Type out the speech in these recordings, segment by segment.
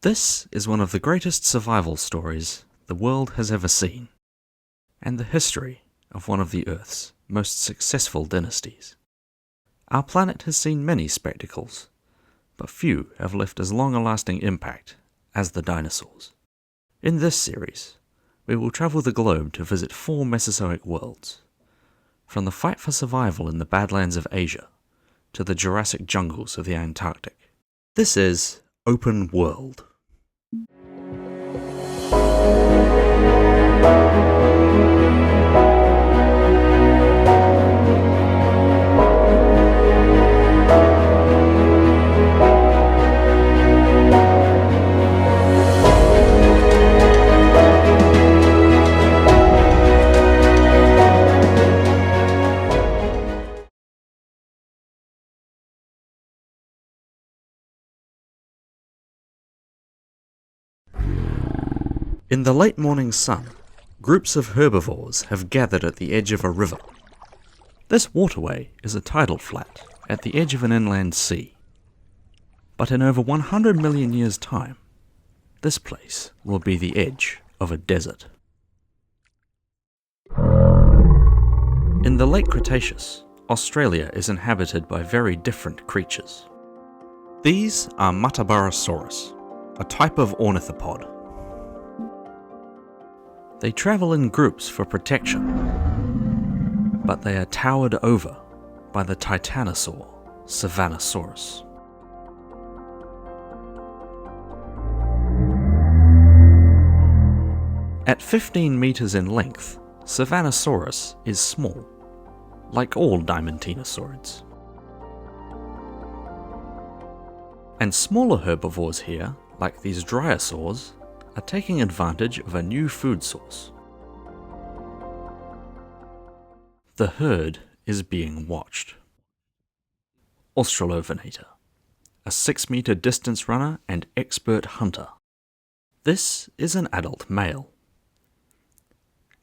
This is one of the greatest survival stories the world has ever seen, and the history of one of the Earth's most successful dynasties. Our planet has seen many spectacles, but few have left as long a lasting impact as the dinosaurs. In this series, we will travel the globe to visit 4 Mesozoic worlds, from the fight for survival in the Badlands of Asia to the Jurassic jungles of the Antarctic. This is Open World. In the late morning sun, groups of herbivores have gathered at the edge of a river. This waterway is a tidal flat at the edge of an inland sea. But in over 100 million years' time, this place will be the edge of a desert. In the late Cretaceous, Australia is inhabited by very different creatures. These are Matabarosaurus, a type of ornithopod. They travel in groups for protection, but they are towered over by the titanosaur, Savanosaurus. At 15 meters in length, Savanosaurus is small, like all diamantinosaurids. And smaller herbivores here, like these dryosaurs, are taking advantage of a new food source. The herd is being watched. Australovenator, a 6-meter distance runner and expert hunter. This is an adult male,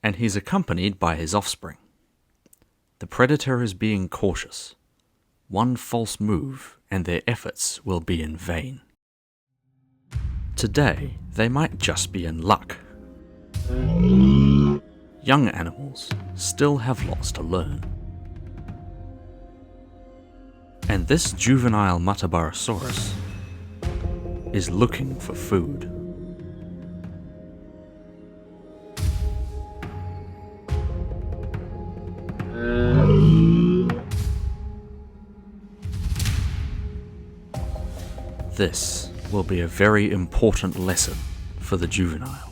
and he's accompanied by his offspring. The predator is being cautious. One false move and their efforts will be in vain. Today, they might just be in luck. Young animals still have lots to learn. And this juvenile Matabarosaurus is looking for food. This will be a very important lesson for the juvenile,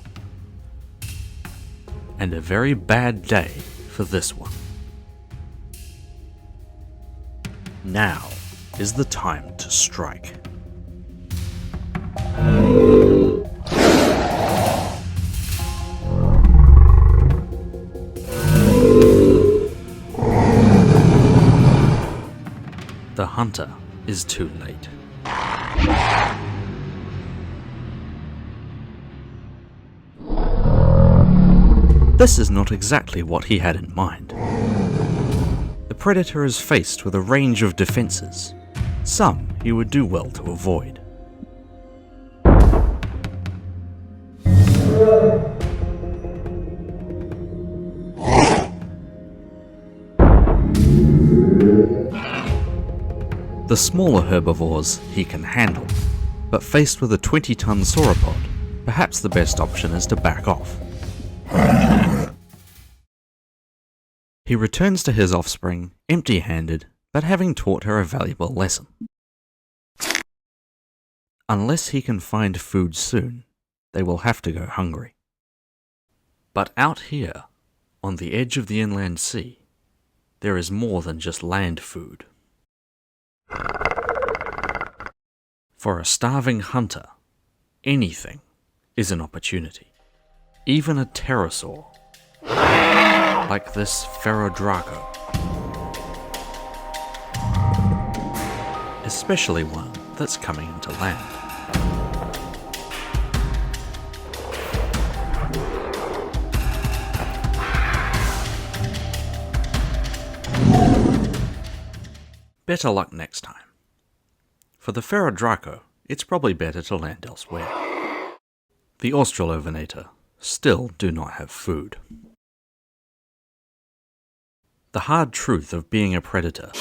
and a very bad day for this one. Now is the time to strike. The hunter is too late. This is not exactly what he had in mind. The predator is faced with a range of defenses. Some he would do well to avoid. The smaller herbivores he can handle, but faced with a 20-ton sauropod, perhaps the best option is to back off. He returns to his offspring, empty-handed, but having taught her a valuable lesson. Unless he can find food soon, they will have to go hungry. But out here, on the edge of the inland sea, there is more than just land food. For a starving hunter, anything is an opportunity. Even a pterosaur, like this Ferodraco. Especially one that's coming into land. Better luck next time. For the Ferodraco, it's probably better to land elsewhere. The Australovenator still do not have food. The hard truth of being a predator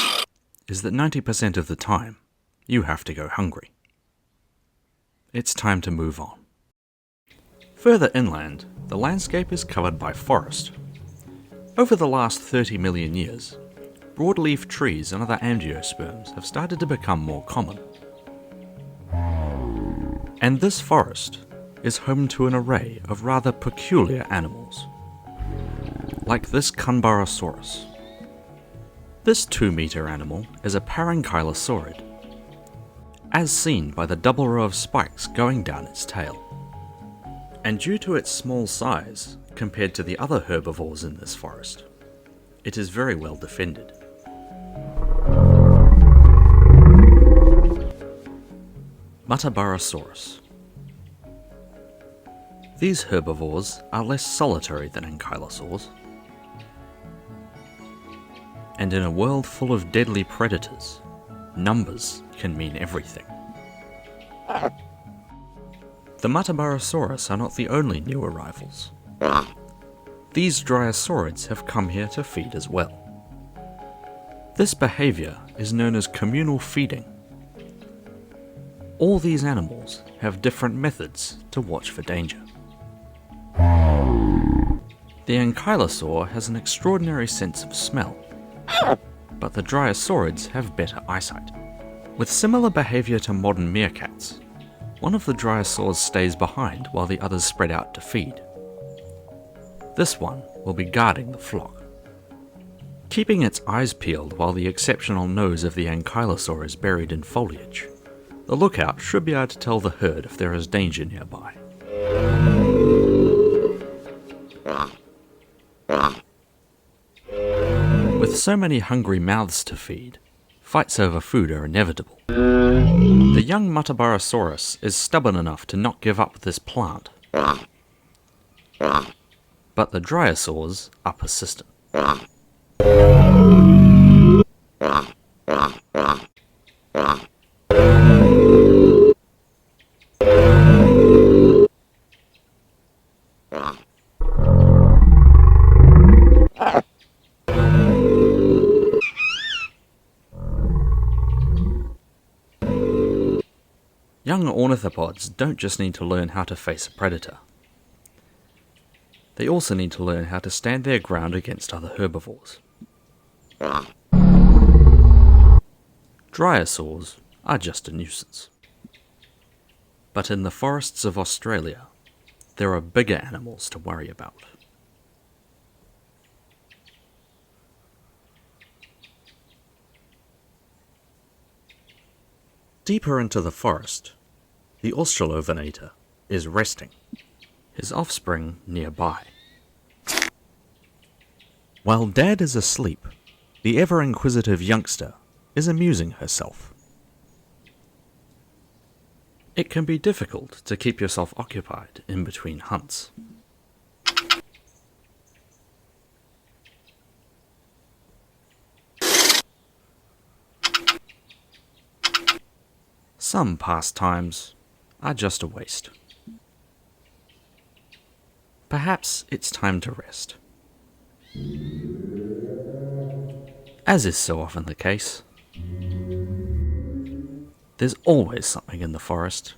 is that 90% of the time, you have to go hungry. It's time to move on. Further inland, the landscape is covered by forest. Over the last 30 million years, broadleaf trees and other angiosperms have started to become more common. And this forest is home to an array of rather peculiar animals, like this Cunbarosauros. This 2-meter animal is a parenkylosaurid, as seen by the double row of spikes going down its tail. And due to its small size compared to the other herbivores in this forest, it is very well defended. Matabarosaurus. These herbivores are less solitary than ankylosaurs, and in a world full of deadly predators, numbers can mean everything. The Matabarosaurus are not the only new arrivals. These dryosaurids have come here to feed as well. This behaviour is known as communal feeding. All these animals have different methods to watch for danger. The ankylosaur has an extraordinary sense of smell, but the dryosaurids have better eyesight. With similar behaviour to modern meerkats, one of the dryosaurs stays behind while the others spread out to feed. This one will be guarding the flock, keeping its eyes peeled while the exceptional nose of the ankylosaur is buried in foliage. The lookout should be able to tell the herd if there is danger nearby. With so many hungry mouths to feed, fights over food are inevitable. The young Matabarosaurus is stubborn enough to not give up this plant, but the dryosaurs are persistent. Young ornithopods don't just need to learn how to face a predator. They also need to learn how to stand their ground against other herbivores. Dryosaurs are just a nuisance. But in the forests of Australia, there are bigger animals to worry about. Deeper into the forest, the Australovenator is resting, his offspring nearby. While Dad is asleep, the ever-inquisitive youngster is amusing herself. It can be difficult to keep yourself occupied in between hunts. Some pastimes are just a waste. Perhaps it's time to rest. As is so often the case, there's always something in the forest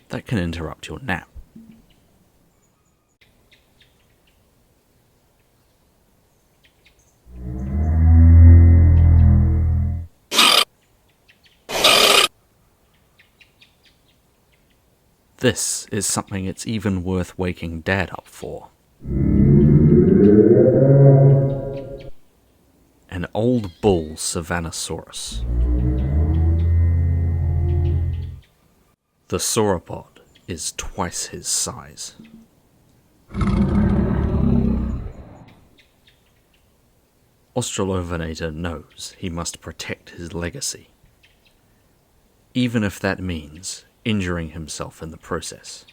that can interrupt your nap. This is something it's even worth waking Dad up for. An old bull Savannasaurus. The sauropod is twice his size. Australovenator knows he must protect his legacy, even if that means injuring himself in the process.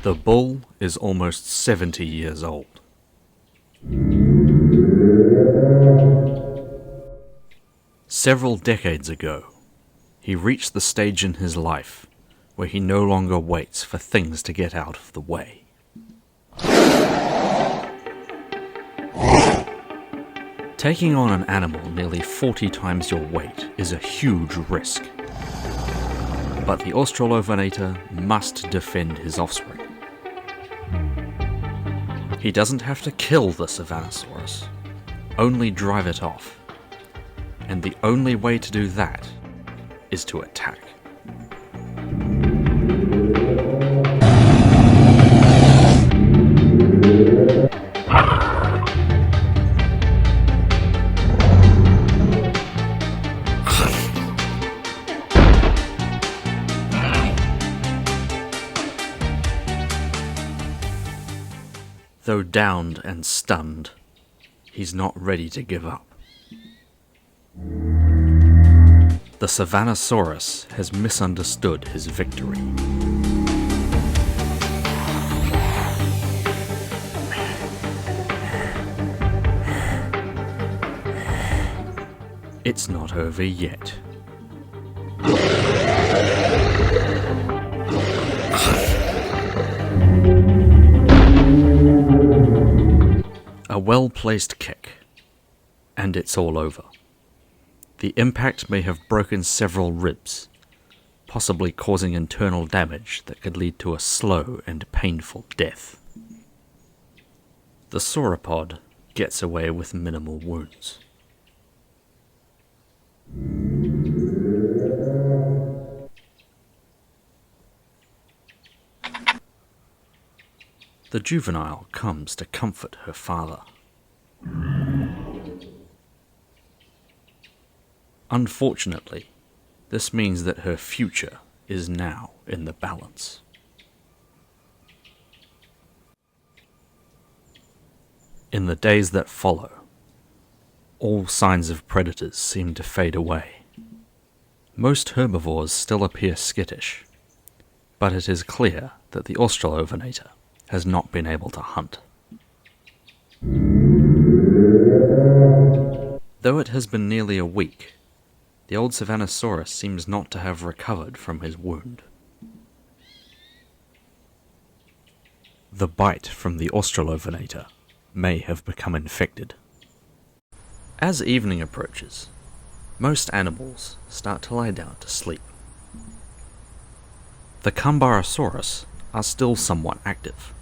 The bull is almost 70 years old. Several decades ago, he reached the stage in his life where he no longer waits for things to get out of the way. Taking on an animal nearly 40 times your weight is a huge risk. But the Australovenator must defend his offspring. He doesn't have to kill the Savannasaurus, only drive it off. And the only way to do that is to attack. Though downed and stunned, he's not ready to give up. The Savannasaurus has misunderstood his victory. It's not over yet. A well-placed kick, and it's all over. The impact may have broken several ribs, possibly causing internal damage that could lead to a slow and painful death. The sauropod gets away with minimal wounds. The juvenile comes to comfort her father. Unfortunately, this means that her future is now in the balance. In the days that follow, all signs of predators seem to fade away. Most herbivores still appear skittish, but it is clear that the Australovenator has not been able to hunt. Though it has been nearly a week, the old Savannasaurus seems not to have recovered from his wound. The bite from the Australovenator may have become infected. As evening approaches, most animals start to lie down to sleep. The Cambarosaurus are still somewhat active.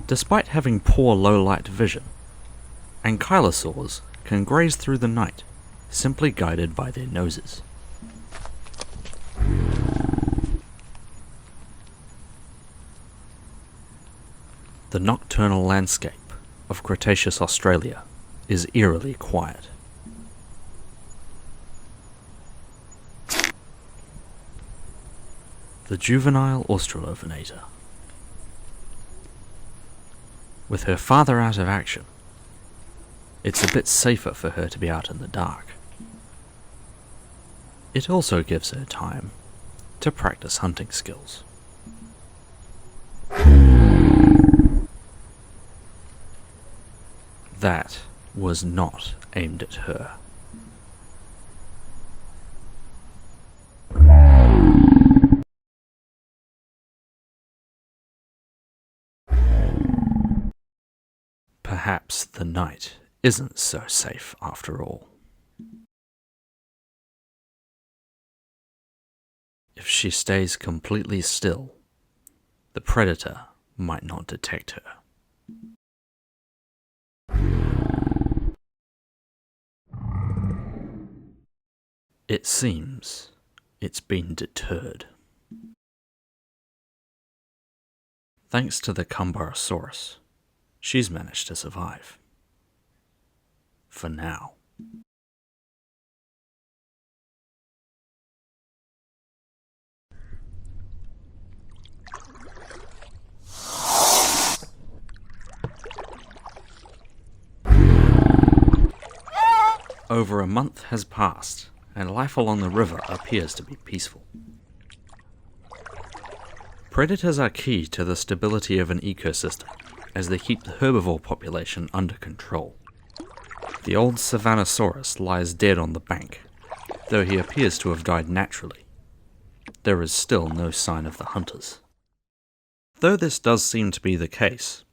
Despite having poor low-light vision, ankylosaurs can graze through the night, simply guided by their noses. The nocturnal landscape of Cretaceous Australia is eerily quiet. The juvenile Australovenator. With her father out of action, it's a bit safer for her to be out in the dark. It also gives her time to practice hunting skills. That was not aimed at her. Perhaps the night isn't so safe after all. If she stays completely still, the predator might not detect her. It seems it's been deterred. Thanks to the Cambarosaurus, she's managed to survive. For now. Over a month has passed, and life along the river appears to be peaceful. Predators are key to the stability of an ecosystem, as they keep the herbivore population under control. The old Savannosaurus lies dead on the bank, though he appears to have died naturally. There is still no sign of the hunters. Though this does seem to be the case,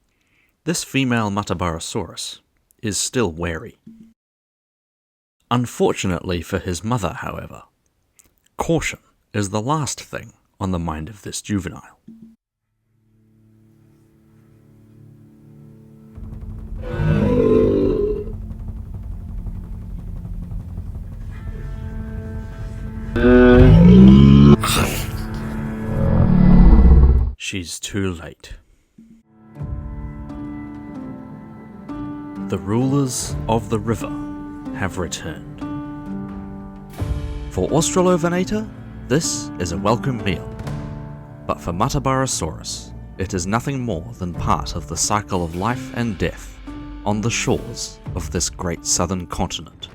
this female Matabarosaurus is still wary. Unfortunately for his mother, however, caution is the last thing on the mind of this juvenile. She's too late. The rulers of the river have returned. For Australovenator, this is a welcome meal. But for Matabarosaurus, it is nothing more than part of the cycle of life and death on the shores of this great southern continent.